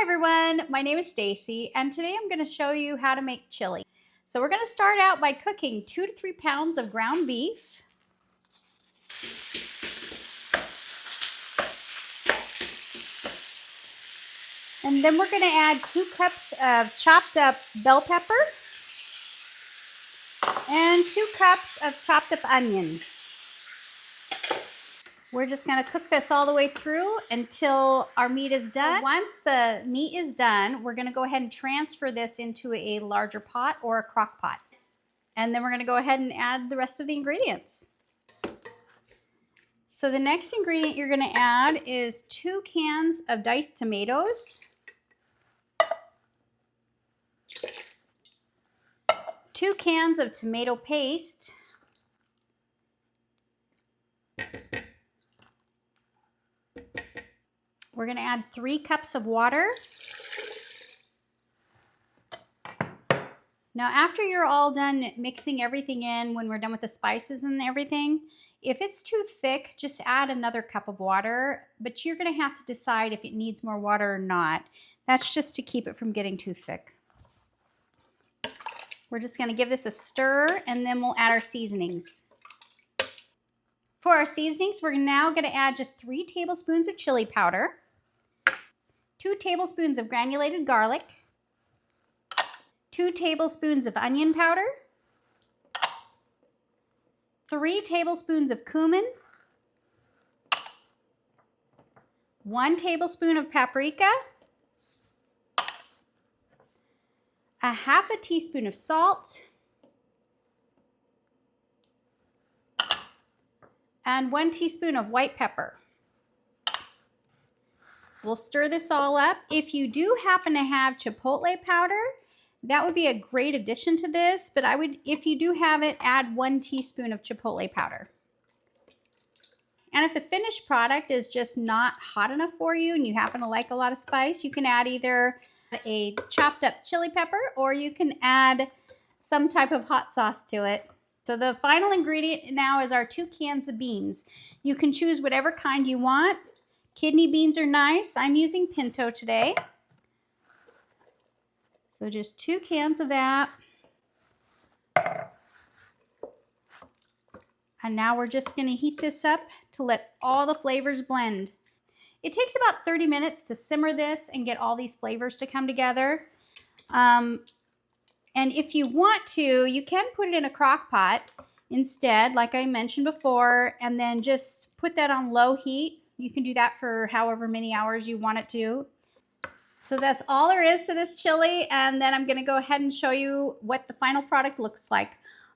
Hi everyone, my name is Stacy and today I'm going to show you how to make chili. So we're going to start out by cooking 2 to 3 pounds of ground beef. And then we're going to add 2 cups of chopped up bell pepper and 2 cups of chopped up onion. We're just going to cook this all the way through until our meat is done. So once the meat is done, we're going to go ahead and transfer this into a larger pot or a crock pot. And then we're going to go ahead and add the rest of the ingredients. So the next ingredient you're going to add is 2 cans of diced tomatoes, 2 cans of tomato paste, we're going to add 3 cups of water. Now after you're all done mixing everything in, when we're done with the spices and everything, if it's too thick, just add another cup of water, but you're going to have to decide if it needs more water or not. That's just to keep it from getting too thick. We're just going to give this a stir and then we'll add our seasonings. For our seasonings, we're now going to add just 3 tablespoons of chili powder, 2 tablespoons of granulated garlic, 2 tablespoons of onion powder, 3 tablespoons of cumin, 1 tablespoon of paprika, a half a teaspoon of salt, and 1 teaspoon of white pepper. We'll stir this all up. If you do happen to have chipotle powder, that would be a great addition to this, but if you do have it, add 1 teaspoon of chipotle powder. And if the finished product is just not hot enough for you and you happen to like a lot of spice, you can add either a chopped up chili pepper or you can add some type of hot sauce to it. So the final ingredient now is our 2 cans of beans. You can choose whatever kind you want. Kidney beans are nice. I'm using pinto today. So just 2 cans of that. And now we're just going to heat this up to let all the flavors blend. It takes about 30 minutes to simmer this and get all these flavors to come together. And if you want to, you can put it in a crock pot instead, like I mentioned before, and then just put that on low heat. You can do that for however many hours you want it to. So that's all there is to this chili, and then I'm going to go ahead and show you what the final product looks like.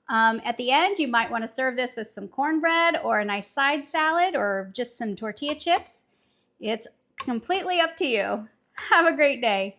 At the end, you might want to serve this with some cornbread or a nice side salad or just some tortilla chips. It's completely up to you. Have a great day.